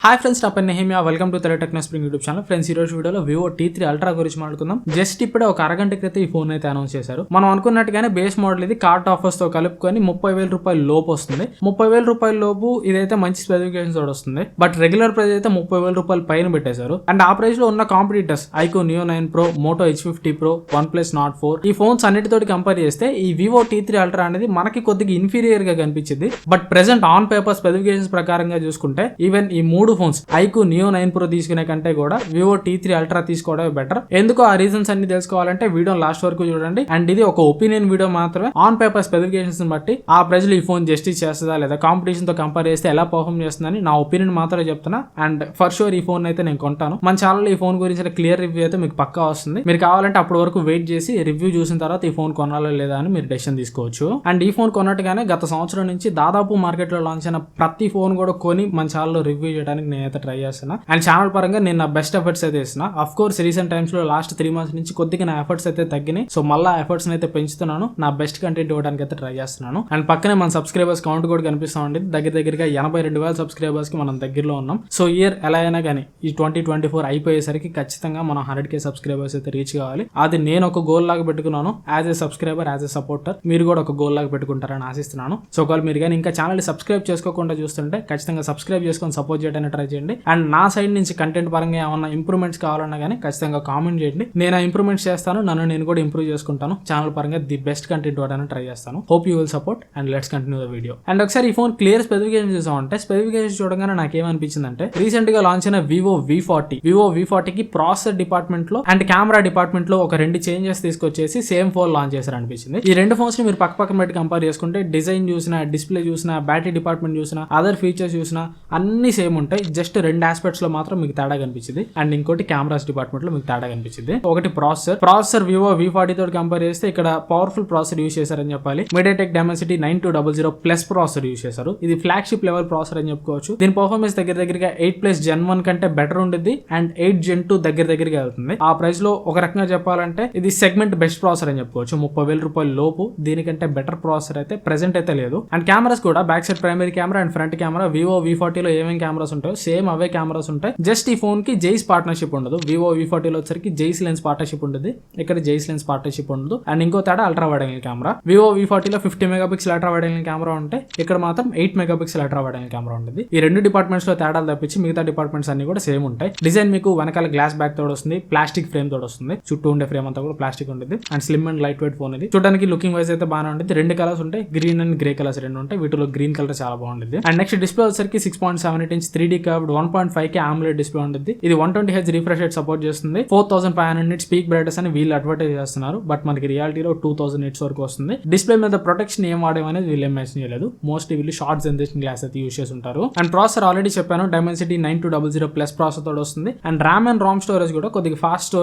Hi friends, నా పేరు Nehemiah. Welcome to techno spring YouTube channel. Friends, ఈ రోజు వీడియోలో వివో T3 అల్ట్రా గురించి మాట్లాడుకుందాం. జస్ట్ ఇప్పుడే ఒక అరగంట క్రితం ఈ ఫోన్ అయితే అనౌన్స్ చేశారు. మనం అనుకున్నట్టుగానే బేస్ మోడల్ ఇది కార్ట్ ఆఫర్స్ తో కలుపుకొని 30,000 రూపాయల లోపు వస్తుంది. 30,000 రూపాయల లోపు ఇదైతే మంచి స్పెసిఫికేషన్స్ తోడు వస్తుంది. బట్ రెగ్యులర్ ప్రైస్ అయితే 30,000 రూపాయల పైన పెట్టేశారు. అండ్ ఆ ప్రైస్ లో ఉన్న competitors iQOO Neo 9 Pro, Moto H50 Pro, OnePlus Nord 4 ఈ ఫోన్స్ అన్నిటితోటి కంపేర్ చేస్తే ఈ వివో T3 అల్ట్రా అనేది మనకి కొద్దిగా ఇన్ఫీరియర్ గా కనిపించింది. But present on paper specifications ప్రకారంగా చూసుకుంటే ఈవెన్ ఈ మూడు ఫోన్స్ iQOO Neo 9 Pro తీసుకునే కంటే కూడా వివో T3 అల్ట్రా తీసుకోవడమే బెటర్. ఎందుకో ఆ రీజన్స్ అన్ని తెలుసుకోవాలంటే వీడియో లాస్ట్ వరకు చూడండి. అండ్ ఇది ఒక ఒపీనియన్ వీడియో మాత్రమే. ఆన్ పేపర్ స్పెసిఫికేషన్స్ బట్టి ఆ ప్రైస్ లో ఈ ఫోన్ జస్టిస్ చేస్తుందా లేదా, కాంపిటీషన్ తో కంపేర్ చేస్తే ఎలా పర్ఫార్మ్ చేస్తుందని నా ఒపీనియన్ మాత్రమే చెప్తున్నా. అండ్ ఫర్ షూర్ ఈ ఫోన్ అయితే నేను కొంటాను. మన ఛానల్ ఈ ఫోన్ గురించి క్లియర్ రివ్యూ అయితే మీకు పక్కా వస్తుంది. మీరు కావాలంటే అప్పటి వరకు వెయిట్ చేసి రివ్యూ చూసిన తర్వాత ఈ ఫోన్ కొనాలో లేదా అని మీరు డెసిషన్ తీసుకోవచ్చు. అండ్ ఈ ఫోన్ కొన్నట్టుగానే గత సంవత్సరం నుంచి దాదాపు మార్కెట్ లో లాంచ్ అయిన ప్రతి ఫోన్ కూడా కొని మన ఛానల్లో రివ్యూ చేయడానికి నేనైతే ట్రై చేస్తాను. అండ్ ఛానల్ పరంగా నేను నా బెస్ట్ ఎఫర్ట్స్ అయితే ఇస్తున్నా. అఫ్ కోర్స్ రీసెంట్ టైమ్స్ లో లాస్ట్ 3 months నుంచి కొద్దిగా నా ఎఫర్ట్స్ అయితే తగ్గినాయి. సో మళ్ళీ ఎఫర్ట్స్ అయితే పెంచుతున్నాను. నా బెస్ట్ కంటెంట్ ఇవ్వడానికి అయితే ట్రై చేస్తున్నాను. అండ్ పక్కనే మన సబ్స్క్రైబర్స్ కౌంట్ కూడా కనిపిస్తా ఉండేది. దగ్గరగా 82,000 సబ్స్క్రైబర్స్ కి మనం దగ్గరలో ఉన్నాం. సో ఇయర్ ఎలా అయినా కానీ ఈ 2024 అయిపోయేసరికి ఖచ్చితంగా మనం 100K సబ్స్క్రైబర్స్ అయితే రీచ్ కావాలి. అది నేను ఒక గోల్ లాగా పెట్టుకున్నాను. As a subscriber, as a supporter మీరు కూడా ఒక గోల్ లాగా పెట్టుకుంటారని ఆశిస్తున్నాను. సో ఒకవేళ మీరు కానీ ఇంకా ఛానల్ సబ్స్క్రైబ్ చేసుకోకుండా చూస్తుంటే ఖచ్చితంగా సబ్స్క్రైబ్ చేసుకొని సపోర్ట్ చేయడానికి ట్రై చేయండి. అండ్ నా సైడ్ నుంచి కంటెంట్ పరంగా ఏమన్నా ఇంప్రూవ్మెంట్స్ కావాలన్నా కానీ ఖచ్చితంగా కామెంట్ చేయండి. నేను ఆ ఇంప్రూవ్మెంట్స్ చేస్తాను. నేను కూడా ఇంప్రూవ్ చేసుకుంటాను. ఛానల్ పరంగా ది బెస్ట్ కంటెంట్ ఇవ్వడానికి ట్రై చేస్తాను. Hope you will support and let's continue the video. And ఒకసారి ఈ ఫోన్ క్లియర్ స్పెసిఫికేషన్ చూసామంటే స్పెసిఫికేషన్ చూడగానే నాకేమనిపించింది అంటే రీసెంట్ గా లాంచ్ అయిన వివో V40 కి ప్రాసెసర్ డిపార్ట్మెంట్ లో అండ్ కెమెరా డిపార్ట్మెంట్ లో ఒక 2 చేంజెస్ తీసుకొచ్చేసి సేమ్ ఫోన్ లాంచ్ చేశారు అనిపించింది. ఈ 2 ఫోన్స్ ని మీరు పక్కన పెట్టి కంపేర్ చేసుకుంటే డిజైన్ చూసినా, డిస్ప్లే చూసినా, బ్యాటరీ డిపార్ట్మెంట్ చూసినా, అదర్ ఫీచర్స్ చూసినా అన్ని సేమ్ ఉంటాయి. జస్ట్ 2 ఆస్పెక్ట్స్ లో మాత్రం మీకు తేడా కనిపించింది. అండ్ ఇంకోటి కెమెరాస్ డిపార్ట్మెంట్ లో మీకు తేడా కనిపించింది. ఒకటి ప్రాసెసర్ వివో V40 తోటి కంపేర్ చేస్తే ఇక్కడ పవర్ఫుల్ ప్రాసెసర్ యూజ్ చేశారని చెప్పాలి. MediaTek Dimensity 9200 plus processor use చేశారు. ఇది ఫ్లాగ్షిప్ లెవెల్ ప్రాసెసర్ అని చెప్పుకోవచ్చు. దీని పర్ఫార్మెన్స్ దగ్గరగా 8+ Gen 1 కంటే బెటర్ ఉంటుంది. అండ్ 8 Gen 2 దగ్గరగా వెళ్తుంది. ఆ ప్రైస్ లో ఒక రకంగా చెప్పాలంటే ఇది సెగ్మెంట్ బెస్ట్ ప్రాసెసర్ అని చెప్పుకోవచ్చు. 30,000 రూపాయల లోపు దీనికంటే బెటర్ ప్రాసెసర్ అయితే ప్రెసెంట్ అయితే లేదు. అండ్ కెమెరాస్ కూడా back side primary camera and front camera Vivo V40 లో ఏమేమి కెమెరాస్ ఉంటాయో సేమ్ అవే కెమెరాస్ ఉంటాయి. జస్ట్ ఈ ఫోన్ కి జైస్ పార్ట్నర్షిప్ ఉండదు. వివో V40 లో వచ్చరికి జైస్ లెన్స్ పార్ట్నర్షిప్ ఉంటుంది. ఇక్కడ జైస్ లెన్స్ పార్ట్నర్షిప్ ఉండదు. అండ్ ఇంకో తేడా ultra wide angle camera. Vivo V40 లో 50 megapixel ultra wide angle camera ఉంటే ఇక్కడ మాత్రం 8 megapixel ultra wide angle camera ఉంటుంది. ఈ 2 డిపార్ట్మెంట్స్ లో తేడాలు తప్పించి మిగతా డిపార్ట్మెంట్స్ అన్ని కూడా సేమ్ ఉంటాయి. డిజైన్ మీకు వెనకాల గ్లాస్ బ్యాక్ తోడు వస్తుంది. ప్లాస్టిక్ ఫ్రేమ్ తోడు వస్తుంది. చుట్టూ ఉండే ఫ్రేమ్ అంతా కూడా ప్లాస్టిక్ ఉంటుంది. And slim and light weight phone ఇది. చూడడానికి లుకింగ్ వైజ్ అయితే బాగానే ఉంటుంది. 2 కలర్స్ ఉంటాయి, గ్రీన్ అండ్ గ్రే కలర్స్ 2 ఉంటాయి. వీటిలో గ్రీన్ కలర్ చాలా బాగుంటుంది. అండ్ నెక్స్ట్ డిస్ప్లే వచ్చరికి 6.78 inch 3D curved 1.5K AMOLED display ఉంటుంది. ఇది 120Hz రిఫ్రెష్ రేట్ సపోర్ట్ చేస్తుంది. 4500 nits పీక్ బ్రైట్నెస్ అని వీళ్ళు అడ్వర్టైజ్ చేస్తున్నారు. బట్ మనకి రియాలిటీలో 2000 nits వరకు వస్తుంది. డిస్ప్లే మీద ప్రొటెక్షన్ ఏం వాడేమనేది వీళ్ళు ఏం మెన్షన్ చేయలేదు. మోస్ట్లీ వీళ్ళు షార్ట్ జనరేషన్ గ్లాస్ అయితే యూస్ చేసి ఉంటారు. అండ్ ప్రాసెసర్ ఆల్రెడీ చెప్పాను, Dimensity 9200 ప్లస్ ప్రాసెసర్ తోడు వస్తుంది. And RAM and Ram storage కూడా కొద్దిగా ఫాస్ట్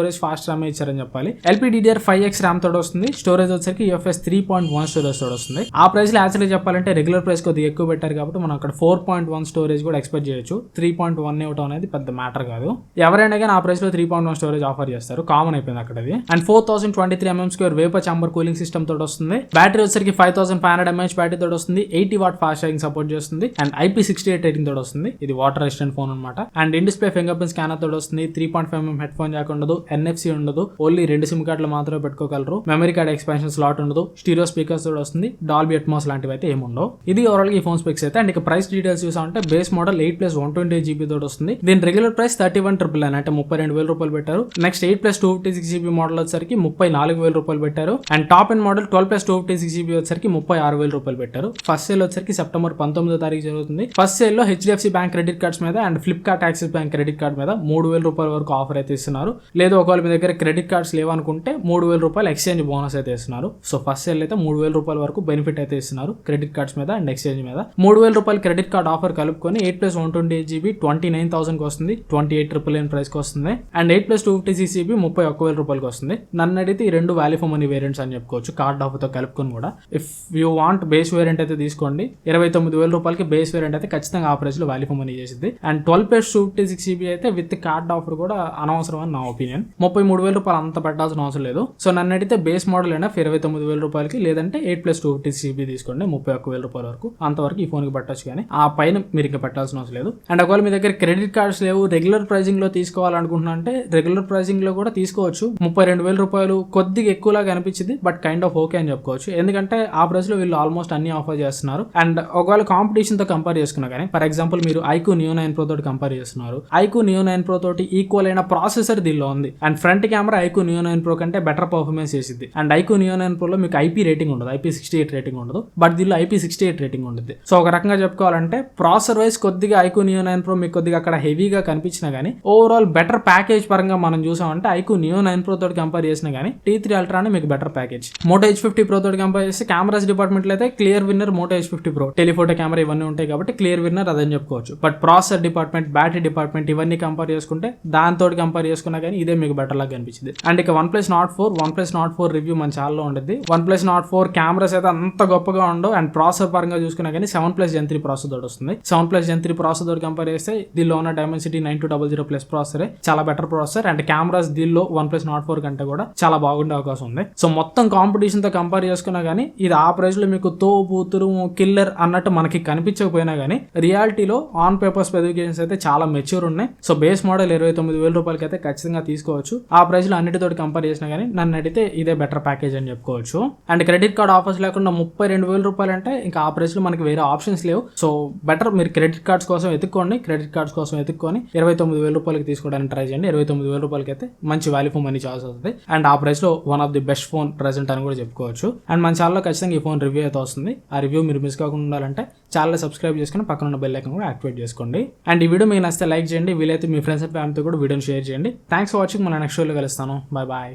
ర్యామ్ ఇచ్చారని చెప్పాలి. LPDDR5X ర్యామ్ తోడు వస్తుంది. స్టోరేజ్ వచ్చరికి UFS 3.1 స్టోరేజ్ తోడు వస్తుంది. ఆ ప్రైస్ లో యాక్చువల్లీ చెప్పాలంటే రెగ్యులర్ ప్రైస్ కొద్దిగా ఎక్కువ పెట్టారు కాబట్టి మనం అక్కడ 4.1 స్టోరేజ్ కూడా ఎక్స్పెక్ట్ చేయొచ్చు. 3.1 ఇవ్వడం అనేది పెద్ద మ్యాటర్ కాదు. ఎవరైనా కానీ ఆ ప్రైస్ లో 3.1 స్టోరేజ్ ఆఫర్ చేస్తారు. కామన్ అయిపోయింది అక్కడ. And 4023 mm² vapour chamber cooling system తోటి వస్తుంది. బ్యాటరీ వచ్చరికి 5500 mAh బ్యాటరీ తోటి వస్తుంది. 80 వాట్ ఫాస్ట్ ఛార్జింగ్ సపోర్ట్ చేస్తుంది. అండ్ IP68 రేటింగ్ తోటి వస్తుంది. ఇది వాటర్ రెసిస్టెంట్ ఫోన్ అనమాట. And in display finger print scanner తోటి వస్తుంది. 3.5mm హెడ్ ఫోన్ జాక్ ఉండదు. NFC ఉండదు. ఓన్లీ 2 సిమ్ కార్డులు మాత్రమే పెట్టుకోగలరు. మెమరీ కార్డ్ ఎక్స్పాన్షన్ స్లాట్ ఉండదు. స్టీరియో స్పీకర్స్ తోటి వస్తుంది. డాల్బీ అట్మాస్ లాంటివి అయితే ఏముండవు. ఇది ఓవరాల్ గా ఈ ఫోన్ స్పెక్స్ అయితే. అండ్ ఇక ప్రైస్ డీటెయిల్స్ చూసామంటే బేస్ మోడల్ 8+ 128GB తోటి వస్తుంది. దీని రెగ్యులర్ ప్రైస్ 31,999 అంటే 32,000 రూపాయలు పెట్టారు. నెక్స్ట్ 8+ 256GB మోడల్ వచ్చరికి 34,000 రూపాయలు పెట్టారు. And top and model 12+ 256GB వచ్చరికి 36,000 రూపాయలు పెట్టారు. ఫస్ట్ సేల్ వచ్చరికి సెప్టెంబర్ 19వ తారీఖు జరుగుతుంది. ఫస్ట్ సేల్ లో HDFC బ్యాంక్ క్రెడిట్ కార్డ్స్ మీద and Flipkart axis bank credit card మీద 3,000 రూపాయల వరకు ఆఫర్ అయితే ఇస్తున్నారు. లేదు ఒకవేళ మీ దగ్గర క్రెడిట్ కార్డ్స్ లేవనుకుంటే 3,000 రూపాయలు ఎక్స్చేంజ్ బోనస్ అయితే ఇస్తున్నారు. సో ఫస్ట్ సేల్ అయితే 3,000 రూపాయల వరకు బెనిఫిట్ అయితే ఇస్తున్నారు క్రెడిట్ కార్డ్స్ మీద అండ్ ఎక్స్చేంజ్ మీద. 3,000 రూపాయలు క్రెడిట్ కార్డ్ ఆఫర్ కలుపుకొని 8+ 128GB 29,000 కి వస్తుంది. 28,999 ప్రైస్ కి వస్తుంది. అండ్ 8+ 256GB 31,000 రూపాయలకి వస్తుంది. నన్ను అడిగితే ఈ 2 వాల్యూ ఫర్ మనీ వేరియంట్స్ అని చెప్పుకోవచ్చు కార్డ్ ఆఫర్ తో కలుపుకొని కూడా. If you want base variant అయితే తీసుకోండి. 29,000 రూపాయలకి బేస్ వేరియంట్ అయితే ఖచ్చితంగా ఆ ప్రైస్ లో వాల్యూ ఫర్ మనీ చేసింది. అండ్ 12+ 256GB అయితే విత్ కార్డ్ ఆఫర్ కూడా అనవసరం అని నా ఒపీనియన్. 33,000 రూపాయలు అంత పెట్టాల్సిన అవసరం లేదు. సో నన్ను అడిగితే బేస్ మోడల్ అయినా 29,000 రూపాయలకి, లేదంటే 8+ 256GB తీసుకోండి 31,000 రూపాయల వరకు. అంతవరకు ఈ ఫోన్ కి పెట్టచ్చు. కానీ ఆ పైన మీరు ఇంకా పెట్టాల్సిన అవసరం లేదు. అండ్ ఒకవేళ మీ దగ్గర క్రెడిట్ కార్డ్స్ లేవు, రెగ్యులర్ ప్రైజింగ్ లో తీసుకోవాలనుకుంటున్నా అంటే రెగ్యులర్ ప్రైజింగ్ లో కూడా తీసుకోవచ్చు. 32,000 రూపాయలు కొద్దిగా ఎక్కువలాగా అనిపించింది, బట్ కైండ్ ఆఫ్ ఓకే అని చెప్పుకోవచ్చు. ఎందుకంటే ఆ ప్రైస్ లో వీళ్ళు ఆల్మోస్ట్ అన్ని ఆఫర్ చేస్తున్నారు. అండ్ ఒకవేళ కాంపిటీషన్ తో కంపేర్ చేసుకున్నా కానీ, ఫర్ ఎగ్జాంపుల్ మీరు iQOO Neo 9 Pro తోటి కంపేర్ చేస్తున్నారు, iQOO Neo 9 Pro తోటి ఈక్వల్ అయిన ప్రాసెసర్ దీనిలో ఉంది. And front camera iQOO Neo 9 Pro కంటే బెటర్ పర్ఫార్మెన్స్ చేసింది. అండ్ iQOO Neo 9 Pro లో మీకు IP రేటింగ్ ఉండదు, IP68 రేటింగ్ ఉండదు, బట్ దీనిలో IP68 రేటింగ్ ఉంటుంది. సో ఒక రకంగా చెప్పుకోవాలంటే ప్రాసెసర్ వైజ్ కొద్దిగా iQOO Neo 9 Pro మీకు కొద్దిగా అక్కడ హెవీగా కనిపించినా కానీ ఓవరాల్ బెటర్ ప్యాకేజ్ పరంగా మనం చూసామంటే iQOO Neo 9 Pro తోటి కంపేర్ చేసినా కానీ T3 Ultra నే మీకు better package. Moto H50 Pro తోటి కంపేర్ చేస్తే కెమెరాస్ డిపార్ట్మెంట్ లో అయితే clear winner Moto H50 Pro. Telephoto camera ఇవన్నీ ఉంటాయి కాబట్టి క్లియర్ విన్నర్ అదని చెప్పుకోవచ్చు. But processor department, battery department ఇవన్నీ కంపేర్ చేసుకుంటే దాంతో కంపేర్ చేసుకున్నా కానీ ఇదే మీకు బెటర్ లాగా కనిపించింది. అండ్ ఇక OnePlus Nord 4 రివ్యూ మన ఛానల్లో ఉండేది. OnePlus Nord 4 కెమెరాస్ అయితే అంత గొప్పగా ఉండవు. అండ్ ప్రాసెసర్ పరంగా చూసుకున్నా కానీ 7+ Gen 3 ప్రాసెసర్ తోటి వస్తుంది. 7+ Gen 3 ప్రాసెసర్ తోటి కంపేర్ చేస్తే దీనిలో ఉన్న Dimensity 9200+ ప్రాసెసరే చాలా బెటర్ ప్రాసెసర్. అండ్ కెమెరాస్ దీనిలో OnePlus Nord 4 కంటే కూడా చాలా బాగుండే అవకాశం ఉంది. సో మొత్తం కాంపిటీషన్ తో కంపేర్ చేసుకున్నా కానీ ఇది ఆ ప్రైస్ లో మీకు తోపుతురు కిల్లర్ అన్నట్టు మనకి కనిపించకపోయినా కానీ రియాలిటీలో ఆన్ పేపర్ స్పెసిఫికేషన్స్ అయితే చాలా మెచ్యూర్ ఉన్నాయి. సో బేస్ మోడల్ 29,000 రూపాయలకి అయితే ఖచ్చితంగా తీసుకోవచ్చు. ఆ ప్రైస్ లో అన్నిటితో కంపేర్ చేసినా కానీ నన్ను అడిగితే ఇదే బెటర్ ప్యాకేజ్ అని చెప్పుకోవచ్చు. అండ్ క్రెడిట్ కార్డ్ ఆఫర్స్ లేకుండా 32,000 రూపాయలు అంటే ఇంకా ఆ ప్రైస్ లో మనకి వేరే ఆప్షన్స్ లేవు. సో బెటర్ మీరు క్రెడిట్ కార్డ్స్ కోసం ఎత్తుక్కోండి. క్రెడిట్ కార్డ్స్ కోసం ఎత్తుక్కొని 29,000 రూపాయలకి తీసుకోవడానికి ట్రై చేయండి. 29,000 రూపాయలకి అయితే మంచి వాల్యూ ఫర్ మనీ చాయిస్ అవుతుంది. అండ్ ఆ ప్రైస్ లో one of the best phone present అని కూడా చెప్పుకోవచ్చు. అండ్ మన ఛానల్లో ఖచ్చితంగా ఈ ఫోన్ రివ్యూ అయితే వస్తుంది. ఆ రివ్యూ మీరు మిస్ కాకుండా ఉండాలంటే ఛానల్ సబ్స్క్రైబ్ చేసుకుని పక్కన ఉన్న బెల్ ఐకాన్ కూడా యాక్టివేట్ చేసుకోండి. అండ్ ఈ వీడియో మీకు నచ్చితే లైక్ చేయండి, వీలైతే మీ ఫ్రెండ్స్ అండ్ ఫ్యామిలీతో కూడా వీడియోని షేర్ చేయండి. Thanks for watching. మన నెక్స్ట్ వీడియోలో కలుస్తాను. Bye bye.